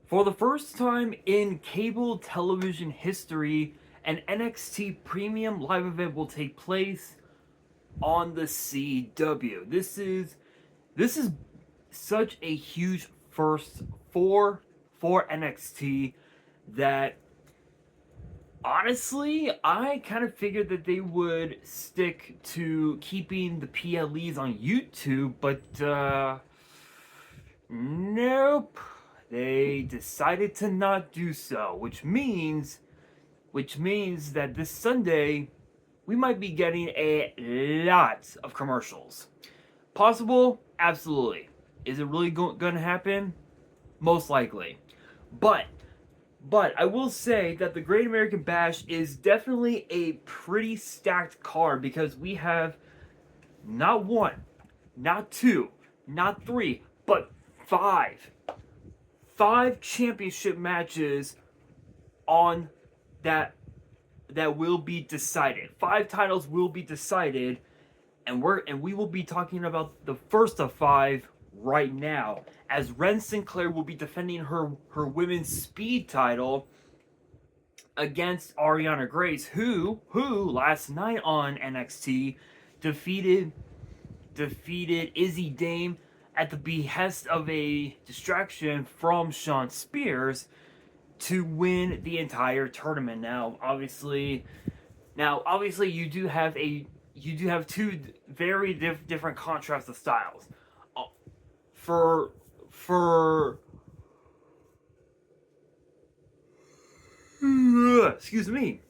For the first time in cable television history, an NXT Premium Live event will take place on the CW. This is such a huge first for NXT that honestly, I kind of figured that they would stick to keeping the PLEs on YouTube, but nope. They decided to not do so, which means that this Sunday we might be getting a lot of commercials. Possible? Absolutely. Is it really going to happen? Most likely. But I will say that the Great American Bash is definitely a pretty stacked card because we have not one, not two, not three, but five championship matches on that will be decided. Five titles will be decided, and we will be talking about the first of five right now, as Ren Sinclair will be defending her women's speed title against Ariana Grace, who last night on NXT defeated Izzy Dame at the behest of a distraction from Shawn Spears to win the entire tournament. Now, obviously, you do have two very different contrasts of styles. For excuse me.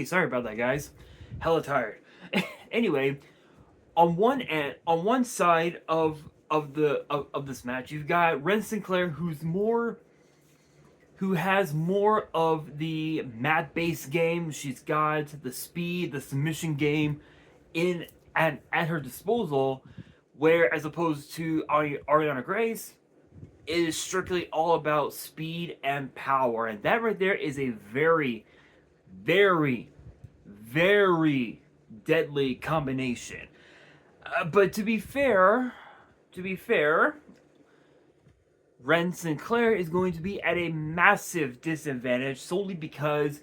Sorry about that, guys. Hella tired. Anyway, on one side of this match, you've got Ren Sinclair, who has more of the mat-based game. She's got the speed, the submission game at her disposal, where as opposed to Ariana Grace, it is strictly all about speed and power, and that right there is a very, very, very deadly combination. But to be fair, Ren Sinclair is going to be at a massive disadvantage solely because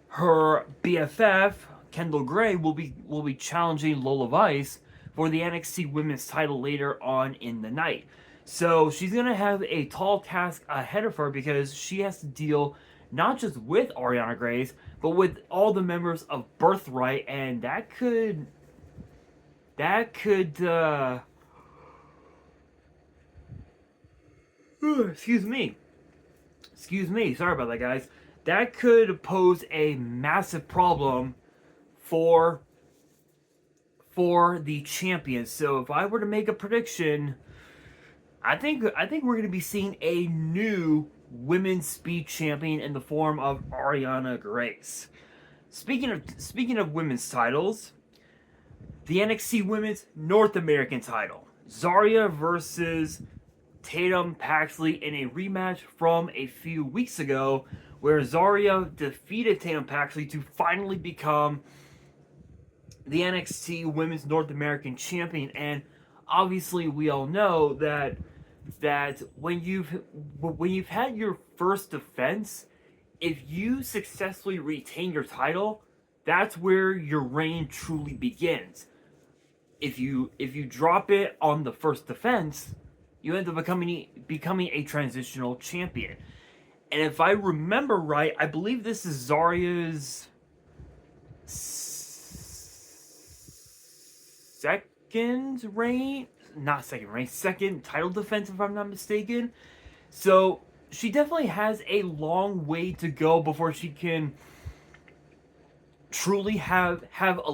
her BFF Kendall Gray will be challenging Lola Vice for the NXT Women's title later on in the night. So she's gonna have a tall task ahead of her because she has to deal not just with Ariana Grace, but with all the members of Birthright, and that could excuse me, sorry about that, guys. That could pose a massive problem for the champion. So if I were to make a prediction, I think we're going to be seeing a new women's speed champion in the form of Ariana Grace. Speaking of women's titles, the NXT Women's North American title, Zarya versus Tatum Paxley in a rematch from a few weeks ago, where Zarya defeated Tatum Paxley to finally become the NXT Women's North American Champion. And obviously, we all know that when you've had your first defense, if you successfully retain your title, that's where your reign truly begins. If you drop it on the first defense, you end up becoming a transitional champion. And if I remember right, I believe this is Zarya's second title defense, if I'm not mistaken. So she definitely has a long way to go before she can truly have a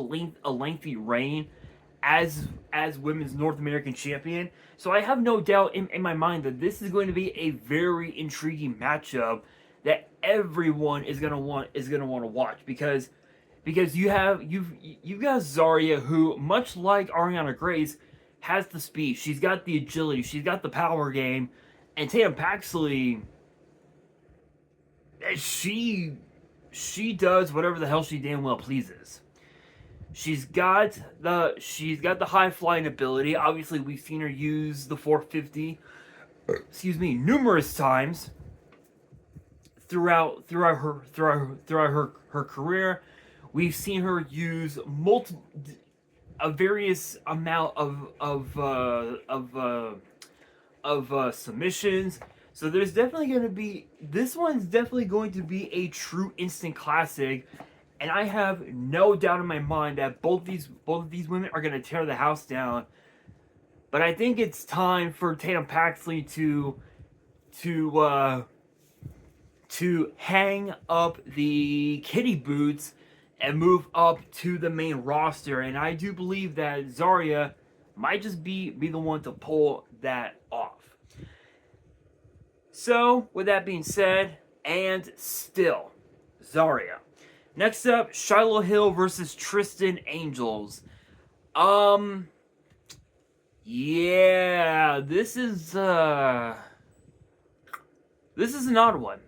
lengthy reign as women's North American champion. So I have no doubt in my mind that this is going to be a very intriguing matchup that everyone is gonna want to watch, because you've got Zarya, who, much like Ariana Grace, has the speed, she's got the agility, she's got the power game, and Tatum Paxley, she does whatever the hell she damn well pleases. She's got the high flying ability. Obviously, we've seen her use the 450 numerous times throughout her career. We've seen her use a various amount of submissions. So there's definitely going to be, this one's definitely going to be a true instant classic, and I have no doubt in my mind that both of these women are going to tear the house down. But I think it's time for Tatum Paxley to hang up the kitty boots and move up to the main roster. And I do believe that Zarya might just be the one to pull that off. So, with that being said, and still, Zarya. Next up, Shiloh Hill versus Tristan Angels. Yeah, this is an odd one.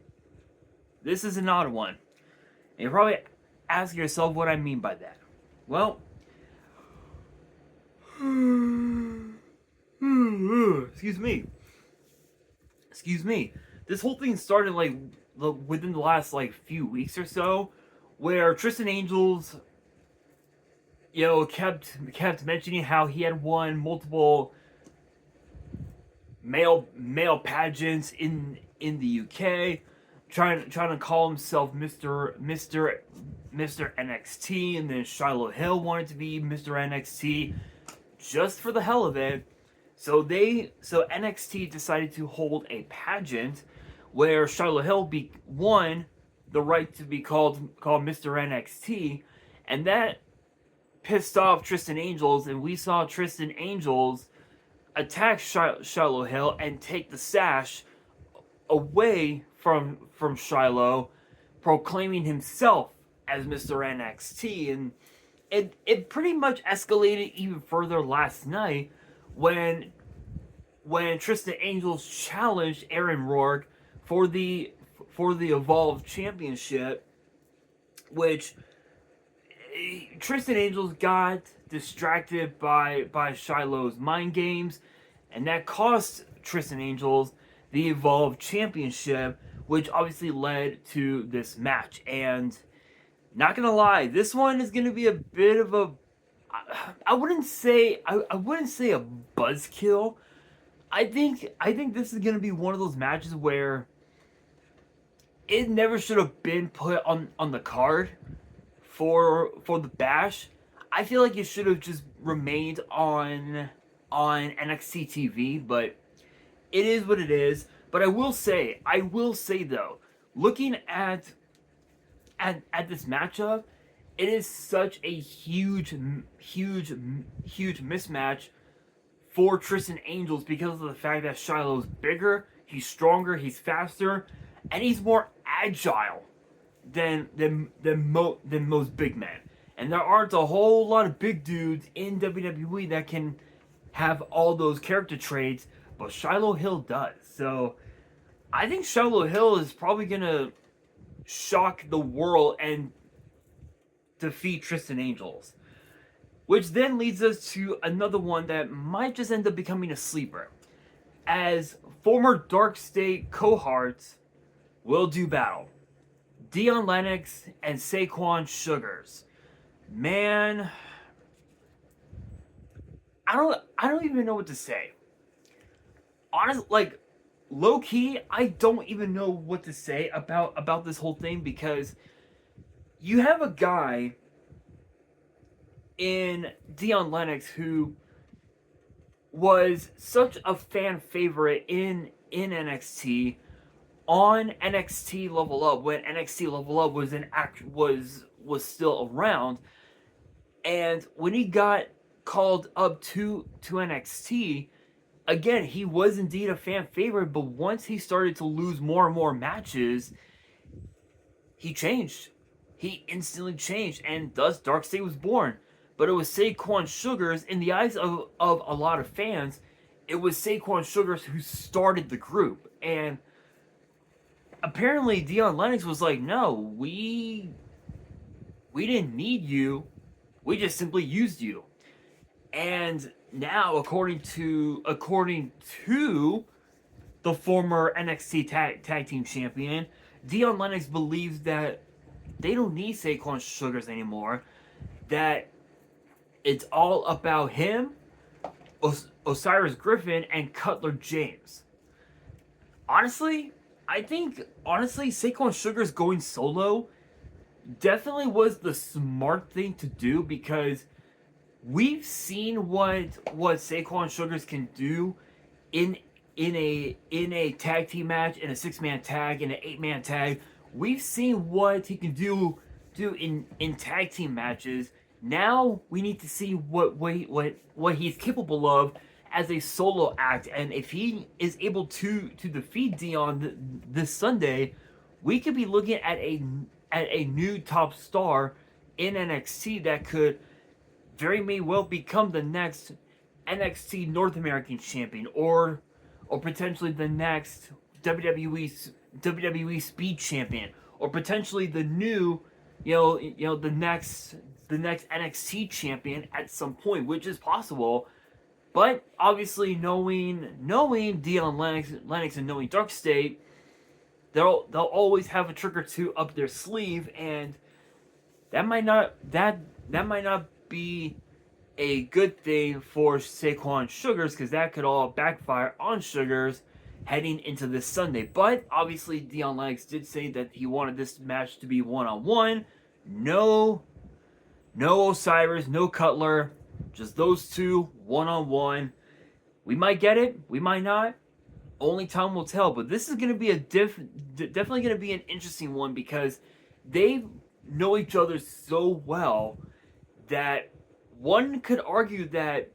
This is an odd one. And you're probably asking yourself what I mean by that. Well, excuse me. This whole thing started within the last few weeks or so, where Tristan Angels, kept mentioning how he had won multiple male pageants in the UK, trying to call himself Mr. NXT, and then Shiloh Hill wanted to be Mr. NXT just for the hell of it. So NXT decided to hold a pageant where Shiloh Hill won the right to be called Mr. NXT, and that pissed off Tristan Angels, and we saw Tristan Angels attack Shiloh Hill and take the sash away from Shiloh, proclaiming himself as Mr. NXT, and it pretty much escalated even further last night when Tristan Angels challenged Aaron Rourke for the Evolve Championship, which Tristan Angels got distracted by Shiloh's mind games, and that cost Tristan Angels the Evolve Championship, which obviously led to this match. And not gonna lie, this one is gonna be a bit of a, I wouldn't say a buzzkill. I think this is gonna be one of those matches where it never should have been put on the card for the Bash. I feel like it should have just remained on NXT TV, but it is what it is. But I will say though, looking at this matchup, it is such a huge mismatch for Tristan Angels because of the fact that Shiloh's bigger, he's stronger, he's faster, and he's more agile than most big men. And there aren't a whole lot of big dudes in WWE that can have all those character traits, but Shiloh Hill does. So I think Shiloh Hill is probably gonna shock the world and defeat Tristan Angels. Which then leads us to another one that might just end up becoming a sleeper, as former Dark State cohorts will do battle. Dion Lennox and Saquon Sugars. Man, I don't even know what to say. Honestly, low key, I don't even know what to say about this whole thing, because you have a guy in Dion Lennox who was such a fan favorite in NXT, on NXT Level Up, when NXT Level Up was still around, and when he got called up to NXT, again, he was indeed a fan favorite, but once he started to lose more and more matches, he changed. He instantly changed, and thus Dark State was born. But it was Saquon Sugars, in the eyes of a lot of fans, it was Saquon Sugars who started the group. And apparently Dion Lennox was like, no, we didn't need you. We just simply used you. And now, according to the former NXT tag team champion. Dion Lennox believes that they don't need Saquon Sugars anymore. That it's all about him, Osiris Griffin, and Cutler James. Honestly, I think Saquon Sugars going solo definitely was the smart thing to do, because we've seen what Saquon Sugars can do in a tag team match, in a 6-man tag, in an 8-man tag. We've seen what he can do in tag team matches. Now we need to see what he's capable of as a solo act, and if he is able to defeat Dion this Sunday, we could be looking at a new top star in NXT that could very may well become the next NXT North American champion, or potentially the next WWE Speed champion, or potentially the new the next NXT champion at some point, which is possible. But obviously, knowing Dion Lennox and knowing Dark State, they'll always have a trick or two up their sleeve, and that might not be a good thing for Saquon Sugars, because that could all backfire on Sugars heading into this Sunday. But obviously, Dion Lennox did say that he wanted this match to be one-on-one. No Osiris, no Cutler, just those two one-on-one. We might get it, we might not. Only time will tell. But this is going to be definitely going to be an interesting one, because they know each other so well that one could argue that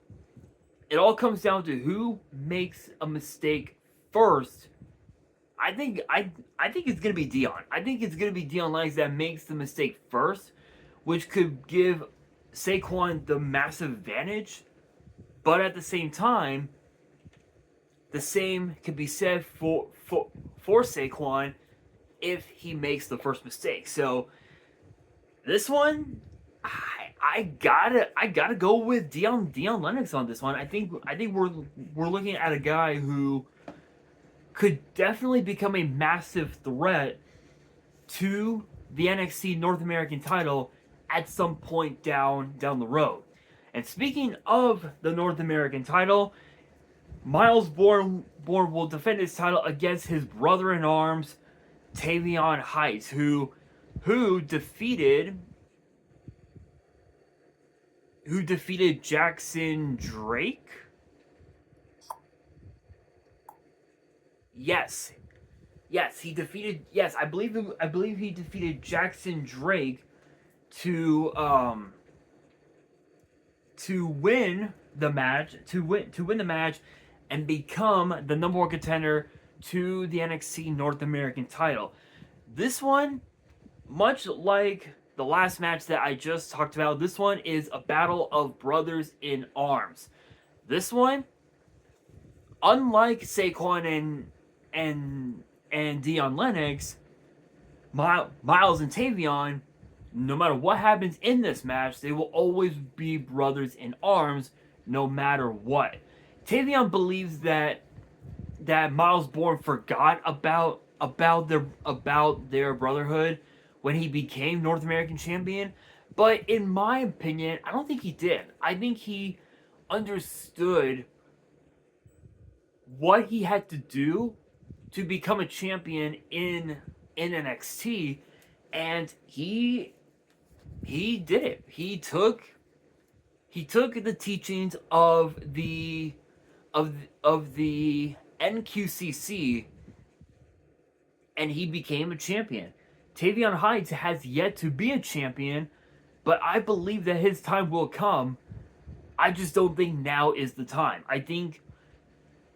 it all comes down to who makes a mistake first. I think it's going to be Dion. I think it's going to be Dion Lennox that makes the mistake first, which could give Saquon the massive advantage. But at the same time, the same can be said for Saquon if he makes the first mistake. So this one, I gotta go with Dion Lennox on this one. I think we're looking at a guy who could definitely become a massive threat to the NXT North American title at some point down the road. And speaking of the North American title, Miles Bourne will defend his title against his brother-in-arms, Tavion Heights, who defeated Jackson Drake. Yes, he defeated. Yes, I believe he defeated Jackson Drake to win the match, and become the number one contender to the NXT North American title. This one, much like the last match that I just talked about, this one is a battle of brothers in arms. This one, unlike Saquon and Dion Lennox, Miles and Tavion, no matter what happens in this match, they will always be brothers in arms, no matter what. Tavion believes that Miles Bourne forgot about their brotherhood when he became North American champion, but in my opinion, I don't think he did. I think he understood what he had to do to become a champion in NXT, and he did it. He took the teachings of the NQCC, and he became a champion. Tavion Heights has yet to be a champion, but I believe that his time will come. I just don't think now is the time. I think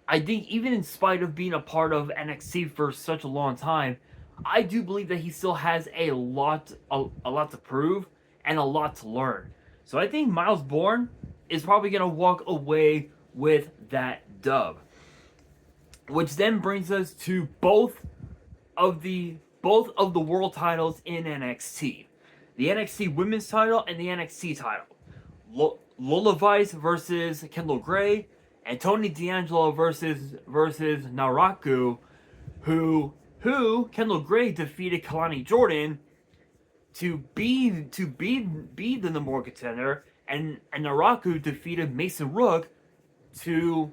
even in spite of being a part of NXT for such a long time, I do believe that he still has a lot to prove and a lot to learn. So I think Miles Bourne is probably going to walk away with that dub. Which then brings us to both of the world titles in NXT. The NXT women's title and the NXT title. Lola Vice versus Kendall Gray, and Tony D'Angelo versus Naraku, who Kendall Gray defeated Kalani Jordan to be the number one contender, and Naraku defeated Mason Rook to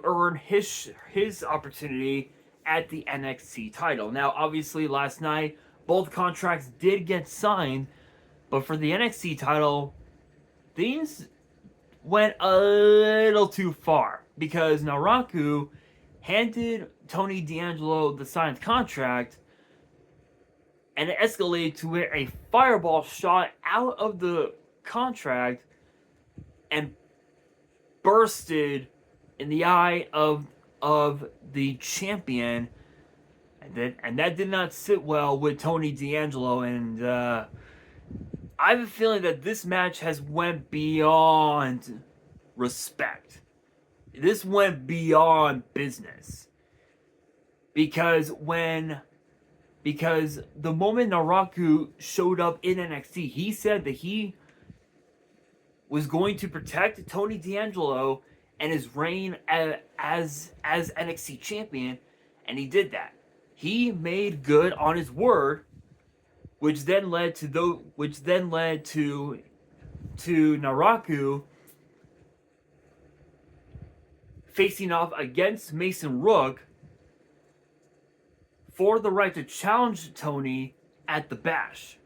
earn his opportunity at the NXT title. Now, obviously, last night both contracts did get signed, but for the NXT title, things went a little too far because Naraku handed Tony D'Angelo the signed contract, and it escalated to where a fireball shot out of the contract and bursted in the eye of the champion, and that did not sit well with Tony D'Angelo. And I have a feeling that this match has went beyond respect. This went beyond business because the moment Naraku showed up in NXT, he said that he was going to protect Tony D'Angelo and his reign as NXT champion, and he did that. He made good on his word, which then led to Naraku facing off against Mason Rook for the right to challenge Tony at the Bash.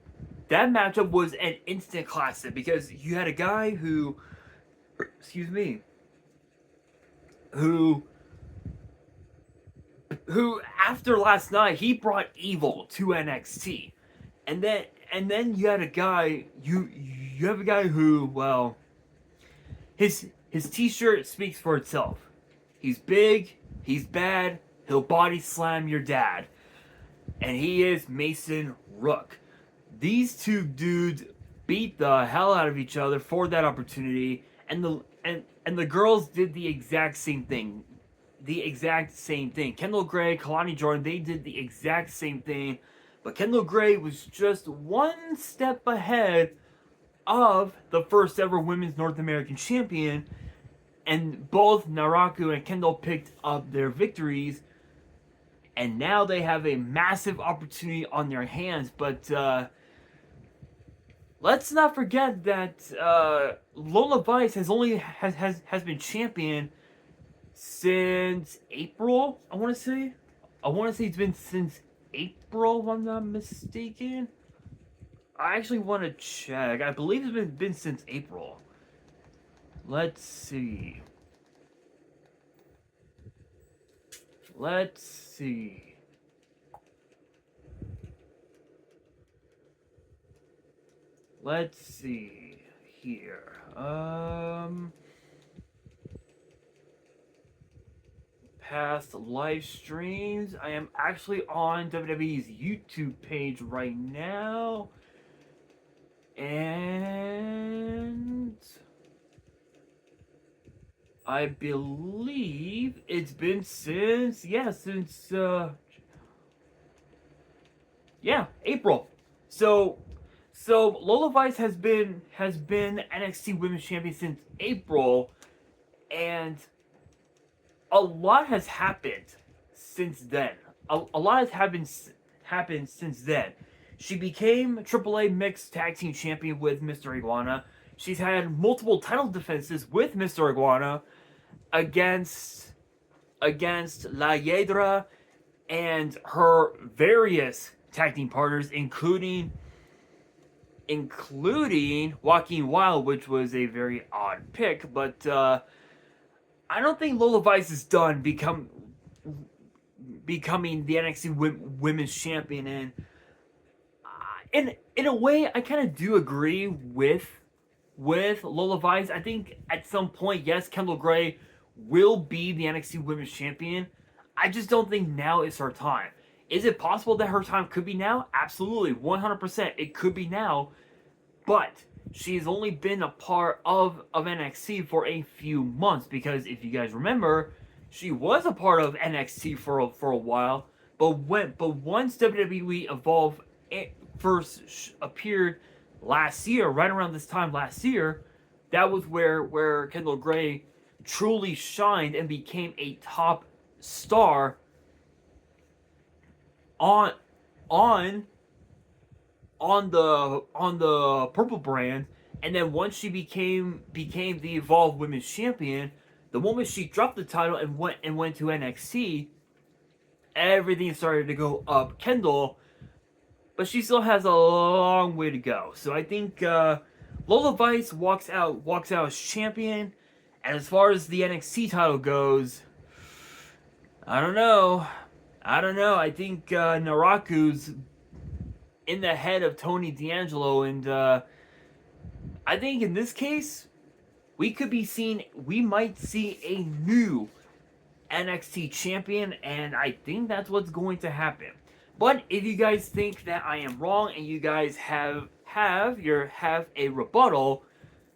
That matchup was an instant classic because you had a guy who after last night he brought evil to NXT, and then you had a guy you have a guy who, well, his t-shirt speaks for itself. He's big, he's bad, he'll body slam your dad, and he is Mason Rook. These two dudes beat the hell out of each other for that opportunity, and the girls did the exact same thing. Kendall Gray, Kalani Jordan, they did the exact same thing, but Kendall Gray was just one step ahead of the first ever women's North American champion, and both Naraku and Kendall picked up their victories, and now they have a massive opportunity on their hands. But let's not forget that Lola Vice has been champion since April. I want to say it's been since April, if I'm not mistaken. I actually want to check. I believe it's been since April. Let's see. Let's see here. Past live streams. I am actually on WWE's YouTube page right now, and I believe it's been since April. So Lola Vice has been NXT Women's Champion since April, and a lot has happened since then. A lot has happened since then. She became AAA Mixed Tag Team Champion with Mr. Iguana. She's had multiple title defenses with Mr. Iguana against La Hiedra and her various tag team partners, including Joaquin Wilde, which was a very odd pick. But I don't think Lola Vice is done becoming the NXT Women's Champion, and in a way, I kind of do agree with Lola Vice. I think at some point, yes, Kendall Gray will be the NXT Women's Champion. I just don't think now is her time. Is it possible that her time could be now? Absolutely, 100%. It could be now, but she's only been a part of NXT for a few months, because if you guys remember, she was a part of NXT for a while, but once WWE Evolve first appeared last year, right around this time last year, that was where Kendall Gray truly shined and became a top star on on the purple brand. And then once she became the Evolve Women's Champion, the moment she dropped the title and went to NXT, everything started to go up Kendall, but she still has a long way to go. So I think Lola Vice walks out as champion. And as far as the NXT title goes, I don't know. I think Naraku's in the head of Tony D'Angelo, and I think in this case, we might see a new NXT champion, and I think that's what's going to happen. But if you guys think that I am wrong and you guys have a rebuttal,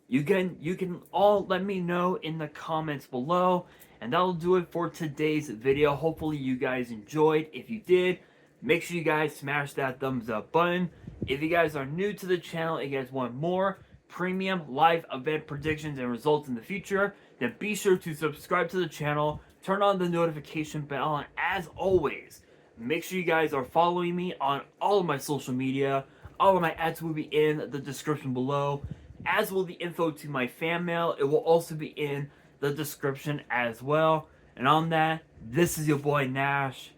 you can all let me know in the comments below, and that'll do it for today's video. Hopefully you guys enjoyed. If you did, make sure you guys smash that thumbs up button. If you guys are new to the channel and you guys want more premium live event predictions and results in the future, then be sure to subscribe to the channel, turn on the notification bell, and as always, make sure you guys are following me on all of my social media. All of my ads will be in the description below, as will the info to my fan mail. It will also be in the description as well. And on that, this is your boy Nash,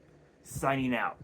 signing out.